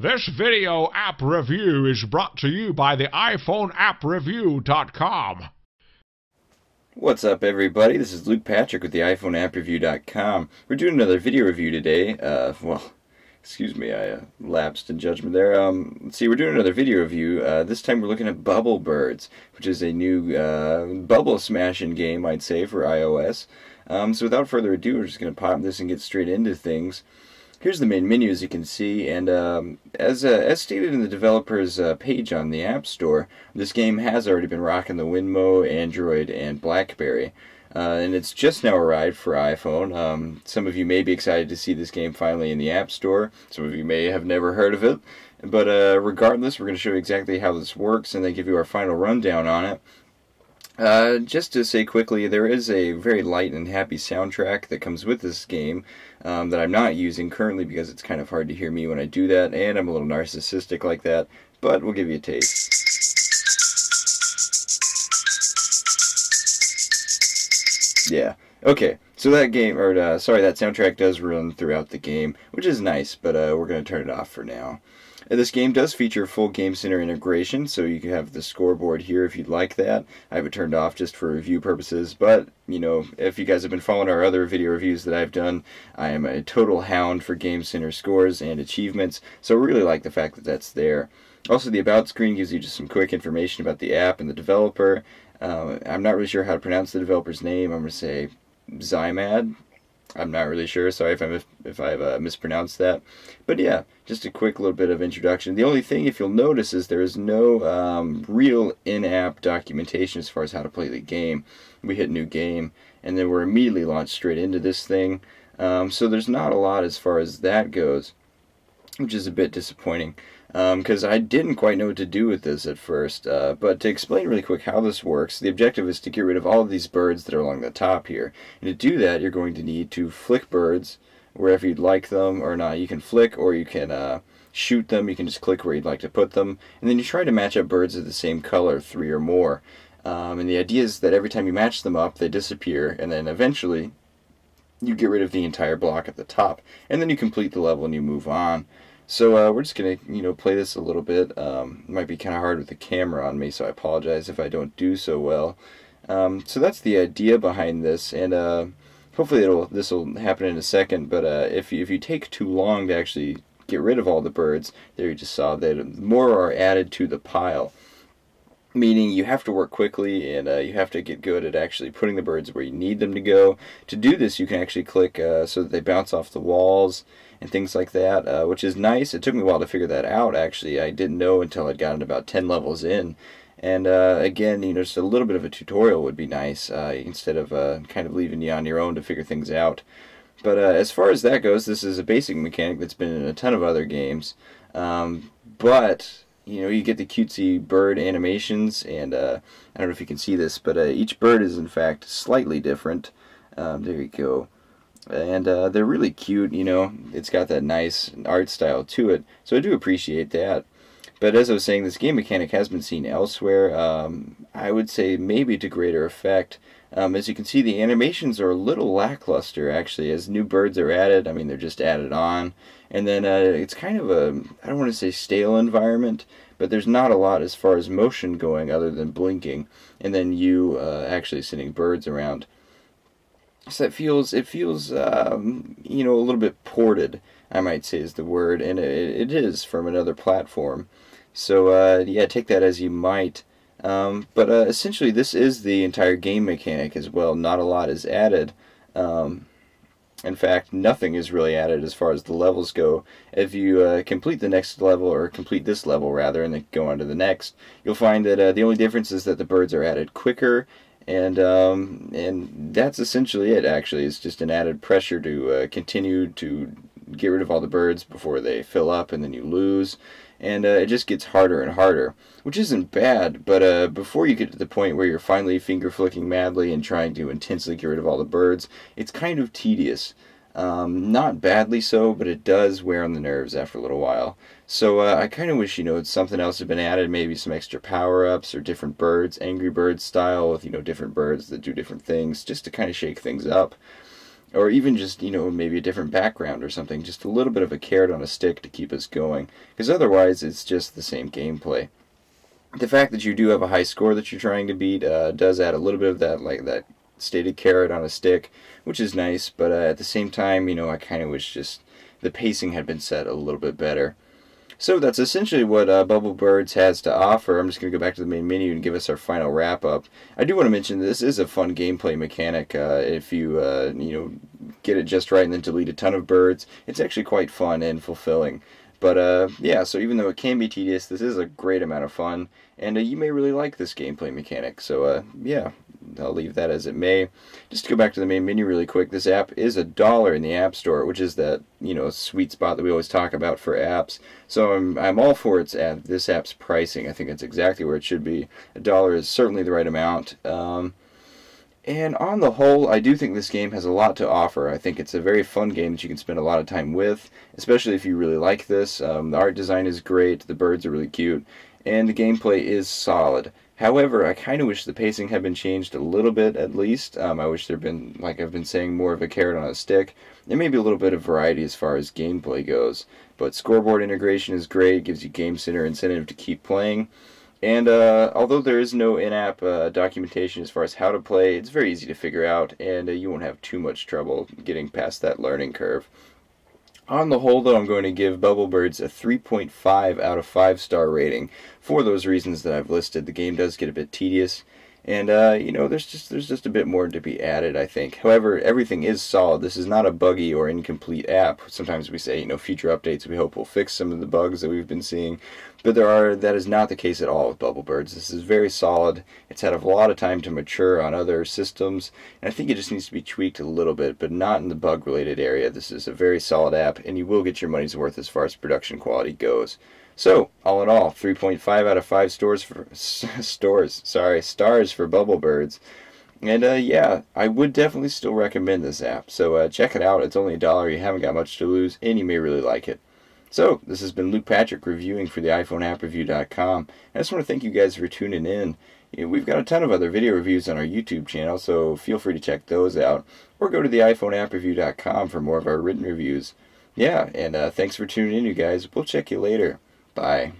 This video app review is brought to you by the iPhoneAppReview.com. What's up, everybody? This is Luke Patrick with the iPhoneAppReview.com. We're doing another video review today. Excuse me, I lapsed in judgment there. Let's see, we're doing another video review. This time we're looking at Bubble Birds, which is a new bubble smashing game, I'd say, for iOS. So without further ado, we're just going to pop this and get straight into things. Here's the main menu, as you can see, and as stated in the developer's page on the App Store, this game has already been rocking the Winmo, Android, and BlackBerry. And it's just now arrived for iPhone. Some of you may be excited to see this game finally in the App Store. Some of you may have never heard of it. But regardless, we're going to show you exactly how this works and then give you our final rundown on it. Just to say quickly, there is a very light and happy soundtrack that comes with this game that I'm not using currently because it's kind of hard to hear me when I do that, and I'm a little narcissistic like that, but we'll give you a taste. Yeah, okay, so that game, or that soundtrack does run throughout the game, which is nice, but we're going to turn it off for now. This game does feature full Game Center integration, so you can have the scoreboard here if you'd like that. I have it turned off just for review purposes, but, you know, if you guys have been following our other video reviews that I've done, I am a total hound for Game Center scores and achievements, so I really like the fact that that's there. Also, the About screen gives you just some quick information about the app and the developer. I'm not really sure how to pronounce the developer's name. I'm going to say Zymad. I'm not really sure. Sorry if I've mispronounced that. But yeah, just a quick little bit of introduction. The only thing, if you'll notice, is there is no real in-app documentation as far as how to play the game. We hit new game, and then we're immediately launched straight into this thing. So there's not a lot as far as that goes, which is a bit disappointing. Because I didn't quite know what to do with this at first. But to explain really quick how this works, the objective is to get rid of all of these birds that are along the top here. And to do that, you're going to need to flick birds wherever you'd like them, or not. You can flick, or you can shoot them. You can just click where you'd like to put them. And then you try to match up birds of the same color, 3 or more. And the idea is that every time you match them up, they disappear, and then eventually you get rid of the entire block at the top. And then you complete the level and you move on. So we're just going to, play this a little bit. It might be kind of hard with the camera on me, so I apologize if I don't do so well. So that's the idea behind this, and hopefully this will happen in a second, but if you take too long to actually get rid of all the birds, there you just saw that more are added to the pile. Meaning you have to work quickly, and you have to get good at actually putting the birds where you need them to go. To do this, you can actually click so that they bounce off the walls and things like that, which is nice. It took me a while to figure that out, actually. I didn't know until I'd gotten about 10 levels in. And again, just a little bit of a tutorial would be nice, instead of kind of leaving you on your own to figure things out. But as far as that goes, this is a basic mechanic that's been in a ton of other games. But you get the cutesy bird animations, and I don't know if you can see this, but each bird is in fact slightly different. There you go. And they're really cute, it's got that nice art style to it, so I do appreciate that. But as I was saying, this game mechanic has been seen elsewhere, I would say maybe to greater effect. As you can see, the animations are a little lackluster, actually, as new birds are added. I mean, they're just added on. And then it's kind of a, I don't want to say stale environment, but there's not a lot as far as motion going other than blinking, and then you actually sending birds around. So it feels a little bit ported, I might say is the word, and it is from another platform. So yeah, take that as you might. But essentially, this is the entire game mechanic as well. Not a lot is added. In fact, nothing is really added as far as the levels go. If you complete the next level, or complete this level rather, and then go on to the next, you'll find that the only difference is that the birds are added quicker, and that's essentially it. Actually, it's just an added pressure to continue to get rid of all the birds before they fill up, and then you lose. And it just gets harder and harder, which isn't bad, but before you get to the point where you're finally finger flicking madly and trying to intensely get rid of all the birds, it's kind of tedious. Not badly so, but it does wear on the nerves after a little while. So I kind of wish, something else had been added, maybe some extra power-ups or different birds, Angry Birds style, with, different birds that do different things, just to kind of shake things up. or even just, maybe a different background or something, just a little bit of a carrot on a stick to keep us going, because otherwise it's just the same gameplay. The fact that you do have a high score that you're trying to beat does add a little bit of that, like that stated carrot on a stick, which is nice, but at the same time, I kind of wish just the pacing had been set a little bit better. So that's essentially what Bubble Birds has to offer. I'm just going to go back to the main menu and give us our final wrap-up. I do want to mention this is a fun gameplay mechanic. If you, get it just right and then delete a ton of birds, it's actually quite fun and fulfilling. But yeah, so even though it can be tedious, this is a great amount of fun, and you may really like this gameplay mechanic. So yeah, I'll leave that as it may. Just to go back to the main menu really quick, this app is $1 in the App Store, which is that sweet spot that we always talk about for apps. So I'm all for this app's pricing. I think it's exactly where it should be. $1 is certainly the right amount. And on the whole, I do think this game has a lot to offer. I think it's a very fun game that you can spend a lot of time with, especially if you really like this. The art design is great, the birds are really cute, and the gameplay is solid. However, I kind of wish the pacing had been changed a little bit at least. I wish there had been, like I've been saying, more of a carrot on a stick, and maybe a little bit of variety as far as gameplay goes. But scoreboard integration is great, it gives you Game Center incentive to keep playing. And although there is no in-app documentation as far as how to play, it's very easy to figure out, and you won't have too much trouble getting past that learning curve. On the whole, though, I'm going to give Bubble Birds a 3.5 out of 5-star rating for those reasons that I've listed. The game does get a bit tedious, and there's just a bit more to be added, I think. However, everything is solid. This is not a buggy or incomplete app. Sometimes we say, future updates we hope will fix some of the bugs that we've been seeing. But that is not the case at all with Bubble Birds. This is very solid. It's had a lot of time to mature on other systems, and I think it just needs to be tweaked a little bit, but not in the bug-related area. This is a very solid app, and you will get your money's worth as far as production quality goes. So, all in all, 3.5 out of 5 stars for Bubble Birds. And yeah, I would definitely still recommend this app. So check it out. It's only $1. You haven't got much to lose, and you may really like it. So, this has been Luke Patrick reviewing for the iPhoneAppReview.com. I just want to thank you guys for tuning in. We've got a ton of other video reviews on our YouTube channel, so feel free to check those out. Or go to the iPhoneAppReview.com for more of our written reviews. Yeah, and thanks for tuning in, you guys. We'll check you later. Bye.